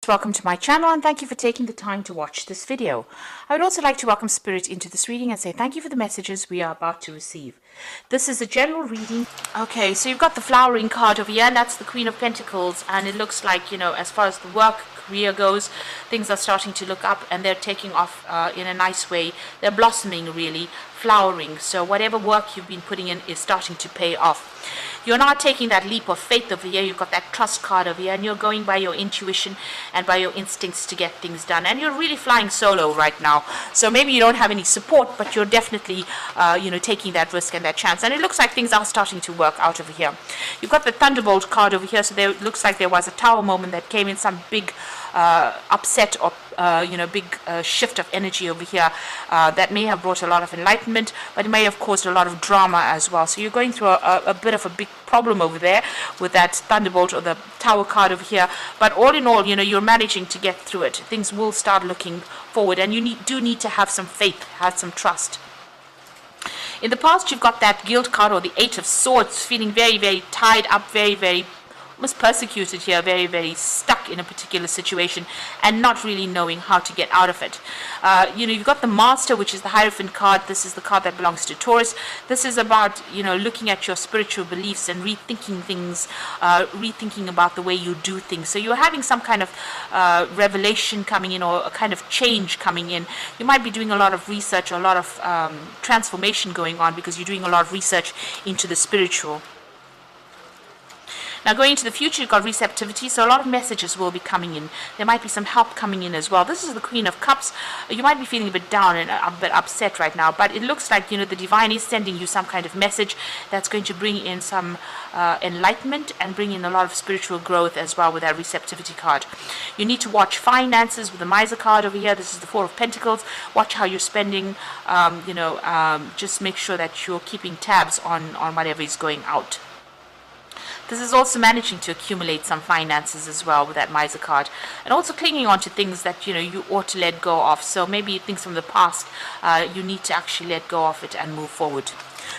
Welcome to my channel and thank you for taking the time to watch this video. I would also like to welcome Spirit into this reading and say thank you for the messages we are about to receive. This is a general reading. Okay, so you've got the flowering card over here, and that's the Queen of Pentacles, and it looks like, you know, as far as the work career goes, things are starting to look up and they're taking off in a nice way. They're blossoming, really, flowering. So whatever work you've been putting in is starting to pay off. You're not taking that leap of faith over here. You've got that trust card over here, and you're going by your intuition and by your instincts to get things done. And you're really flying solo right now. So maybe you don't have any support, but you're definitely, taking that risk and that chance. And it looks like things are starting to work out over here. You've got the Thunderbolt card over here. So there it looks like there was a tower moment that came in, some big upset or big shift of energy over here that may have brought a lot of enlightenment, but it may have caused a lot of drama as well. So you're going through a bit of a big problem over there with that Thunderbolt or the Tower card over here. But all in all, you're managing to get through it. Things will start looking forward, and you do need to have some faith, have some trust. In the past, you've got that Guilt card or the Eight of Swords, feeling very, very tied up, very, very almost persecuted here, very, very stuck in a particular situation and not really knowing how to get out of it. You've got the Master, which is the Hierophant card. This is the card that belongs to Taurus. This is about, looking at your spiritual beliefs and rethinking things, rethinking about the way you do things. So you're having some kind of revelation coming in, or a kind of change coming in. You might be doing a lot of research, or a lot of transformation going on, because you're doing a lot of research into the spiritual. Now, going into the future, you've got receptivity, so a lot of messages will be coming in. There might be some help coming in as well. This is the Queen of Cups. You might be feeling a bit down and a bit upset right now, but it looks like, the Divine is sending you some kind of message that's going to bring in some enlightenment and bring in a lot of spiritual growth as well with that receptivity card. You need to watch finances with the Miser card over here. This is the Four of Pentacles. Watch how you're spending. Just make sure that you're keeping tabs on whatever is going out. This is also managing to accumulate some finances as well with that Miser card, and also clinging on to things that you ought to let go of. So maybe things from the past, you need to actually let go of it and move forward.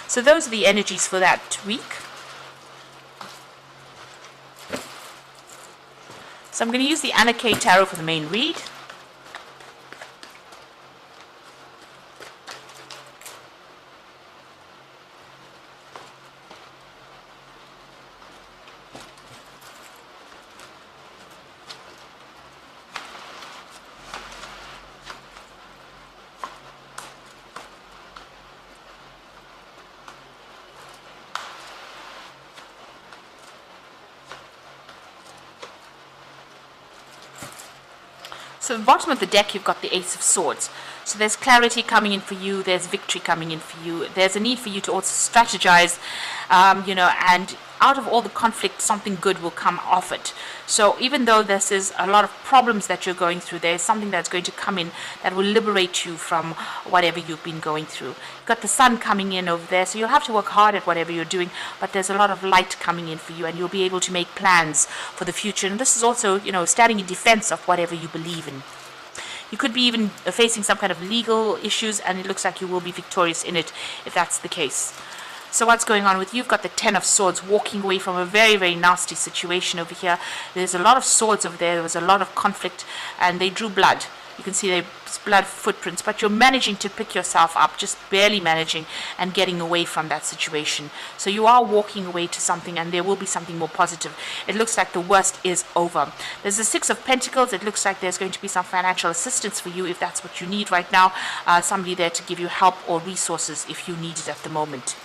So those are the energies for that week. So I'm going to use the Anna K Tarot for the main read. So at the bottom of the deck, you've got the Ace of Swords. So there's clarity coming in for you. There's victory coming in for you. There's a need for you to also strategize, and out of all the conflict, something good will come off it. So even though this is a lot of problems that you're going through, there's something that's going to come in that will liberate you from whatever you've been going through. You've got the Sun coming in over there, so you'll have to work hard at whatever you're doing, but there's a lot of light coming in for you, and you'll be able to make plans for the future. And this is also, standing in defense of whatever you believe in. You could be even facing some kind of legal issues, and it looks like you will be victorious in it if that's the case. So what's going on with you? You've got the Ten of Swords, walking away from a very, very nasty situation over here. There's a lot of swords over there. There was a lot of conflict, and they drew blood. You can see there's blood footprints, but you're managing to pick yourself up, just barely managing and getting away from that situation. So you are walking away to something, and there will be something more positive. It looks like the worst is over. There's the Six of Pentacles. It looks like there's going to be some financial assistance for you if that's what you need right now. Somebody there to give you help or resources if you need it at the moment.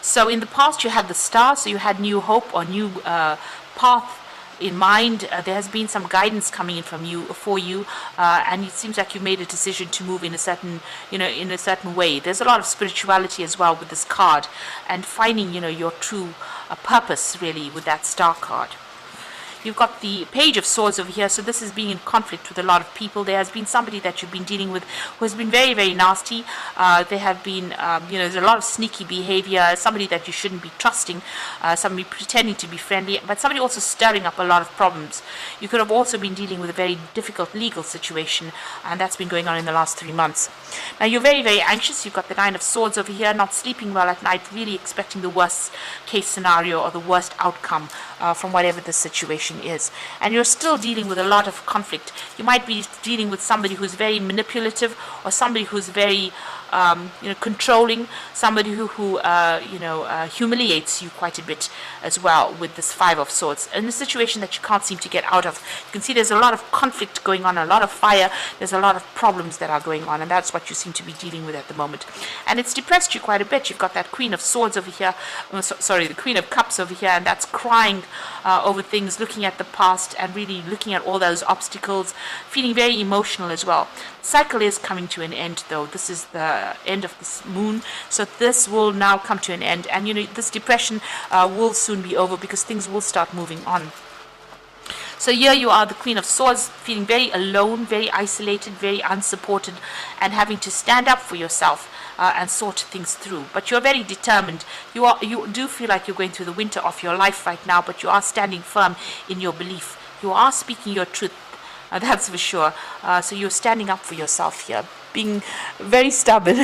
So in the past, you had the Star, so you had new hope or new path in mind. There has been some guidance coming in for you, and it seems like you made a decision to move in a certain, in a certain way. There's a lot of spirituality as well with this card, and finding, your true purpose really with that Star card. You've got the Page of Swords over here, so this is being in conflict with a lot of people. There has been somebody that you've been dealing with who has been very, very nasty. There have been, there's a lot of sneaky behavior, somebody that you shouldn't be trusting, somebody pretending to be friendly, but somebody also stirring up a lot of problems. You could have also been dealing with a very difficult legal situation, and that's been going on in the last 3 months. Now, you're very, very anxious. You've got the Nine of Swords over here, not sleeping well at night, really expecting the worst case scenario or the worst outcome from whatever the situation situation is. And you're still dealing with a lot of conflict. You might be dealing with somebody who's very manipulative, or somebody who's very controlling, somebody who humiliates you quite a bit as well with this Five of Swords, in a situation that you can't seem to get out of. You can see there's a lot of conflict going on, a lot of fire, there's a lot of problems that are going on, and that's what you seem to be dealing with at the moment. And it's depressed you quite a bit. You've got that Queen of Swords over here, the Queen of Cups over here, and that's crying over things, looking at the past and really looking at all those obstacles, feeling very emotional as well. Cycle is coming to an end, though. This is the end of this moon, so this will now come to an end, and this depression will soon be over, because things will start moving on. So here you are, the Queen of Swords, feeling very alone, very isolated, very unsupported, and having to stand up for yourself and sort things through. But you're very determined. You do feel like you're going through the winter of your life right now, but you are standing firm in your belief. You are speaking your truth. That's for sure. So you're standing up for yourself here, being very stubborn.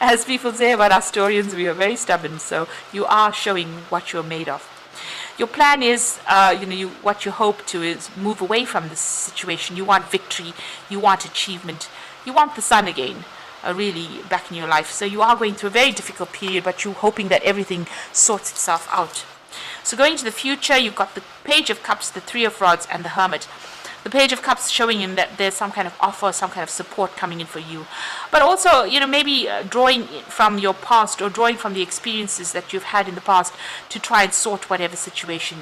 As people say about us Taurians, we are very stubborn. So you are showing what you're made of. Your plan is, what you hope to is move away from this situation. You want victory. You want achievement. You want the sun again, really back in your life. So you are going through a very difficult period, but you're hoping that everything sorts itself out. So going into the future, you've got the Page of Cups, the Three of Rods, and the Hermit. The Page of Cups showing in that there's some kind of offer, some kind of support coming in for you. But also, maybe drawing from your past, or drawing from the experiences that you've had in the past to try and sort whatever situation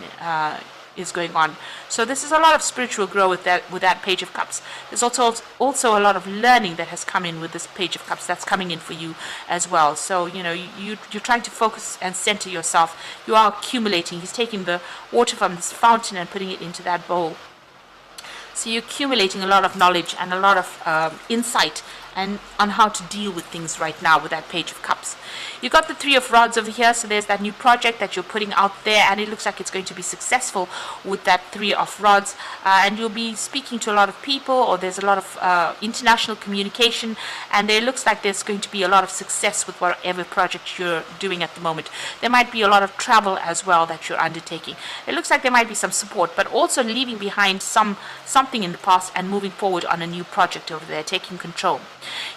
is going on. So this is a lot of spiritual growth with that Page of Cups. There's also a lot of learning that has come in with this Page of Cups that's coming in for you as well. So you're trying to focus and center yourself. You are accumulating. He's taking the water from this fountain and putting it into that bowl. So you're accumulating a lot of knowledge and a lot of insight and on how to deal with things right now with that Page of Cups. You've got the Three of Rods over here, so there's that new project that you're putting out there, and it looks like it's going to be successful with that Three of Rods, and you'll be speaking to a lot of people, or there's a lot of international communication, and it looks like there's going to be a lot of success with whatever project you're doing at the moment. There might be a lot of travel as well that you're undertaking. It looks like there might be some support, but also leaving behind something in the past and moving forward on a new project over there, taking control.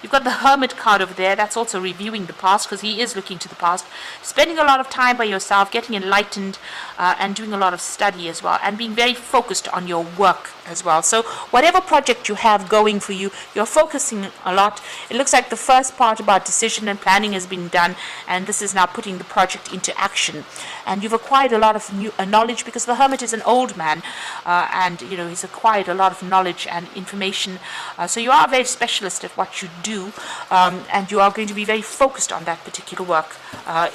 You've got the Hermit card over there. That's also reviewing the past, because he is looking to the past, spending a lot of time by yourself, getting enlightened, and doing a lot of study as well, and being very focused on your work as well. So whatever project you have going for you, you're focusing a lot. It looks like the first part about decision and planning has been done, and this is now putting the project into action. And you've acquired a lot of new knowledge, because the Hermit is an old man, and he's acquired a lot of knowledge and information. So you are a very specialist at what you do, and you are going to be very focused on that particular work.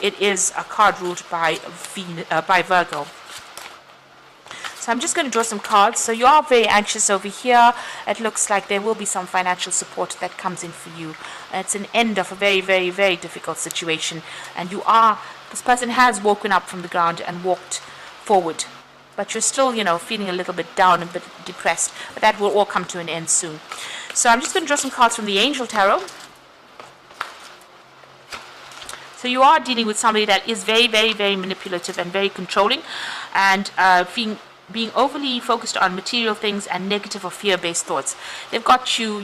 It is a card ruled by Virgo. So I'm just going to draw some cards. So you are very anxious over here. It looks like there will be some financial support that comes in for you. It's an end of a very, very, very difficult situation. And this person has woken up from the ground and walked forward. But you're still, feeling a little bit down, a bit depressed. But that will all come to an end soon. So I'm just going to draw some cards from the Angel Tarot. So you are dealing with somebody that is very, very, very manipulative and very controlling, and being overly focused on material things and negative or fear-based thoughts. They've got you,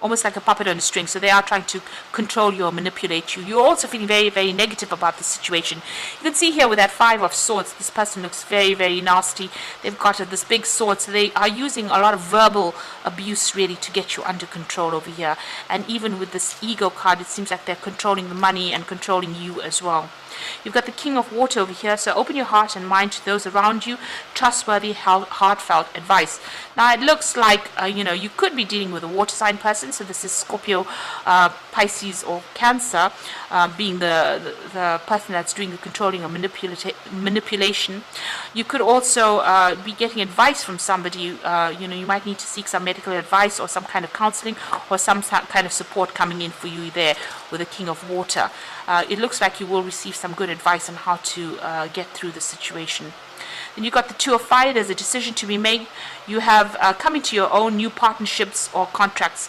almost like a puppet on a string. So they are trying to control you or manipulate you. You're also feeling very, very negative about the situation. You can see here with that Five of Swords, this person looks very, very nasty. They've got this big sword, so they are using a lot of verbal abuse really to get you under control over here. And even with this Ego card, it seems like they're controlling the money and controlling you as well. You've got the King of Water over here, so open your heart and mind to those around you. Trustworthy, heartfelt advice. Now it looks like you could be dealing with a water sign person, so this is Scorpio, Pisces, or Cancer, being the person that's doing the controlling or manipulation. You could also be getting advice from somebody. You might need to seek some medical advice or some kind of counseling or some kind of support coming in for you there. with the King of Water. It looks like you will receive some good advice on how to get through the situation. Then you got the Two of Fire. There's a decision to be made. You have come into your own new partnerships or contracts.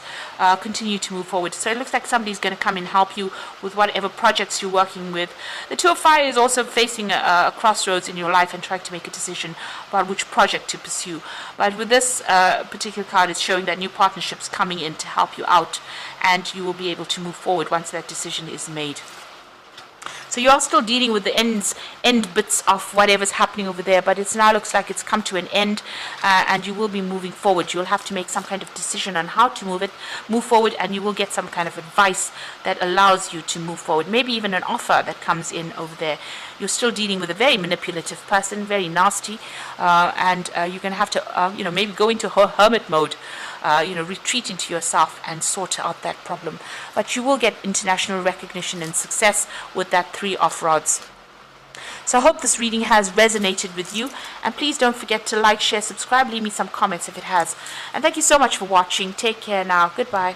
Continue to move forward. So it looks like somebody's going to come and help you with whatever projects you're working with. The Two of Fire is also facing a crossroads in your life and trying to make a decision about which project to pursue. But with this particular card, it's showing that new partnerships coming in to help you out, and you will be able to move forward once that decision is made. So you are still dealing with the end bits of whatever's happening over there, but it now looks like it's come to an end, and you will be moving forward. You'll have to make some kind of decision on how to move forward, and you will get some kind of advice that allows you to move forward. Maybe even an offer that comes in over there. You're still dealing with a very manipulative person, very nasty, and you're going to have to, maybe go into hermit mode. Retreat into yourself and sort out that problem. But you will get international recognition and success with that Three of Rods. So I hope this reading has resonated with you. And please don't forget to like, share, subscribe, leave me some comments if it has. And thank you so much for watching. Take care now. Goodbye.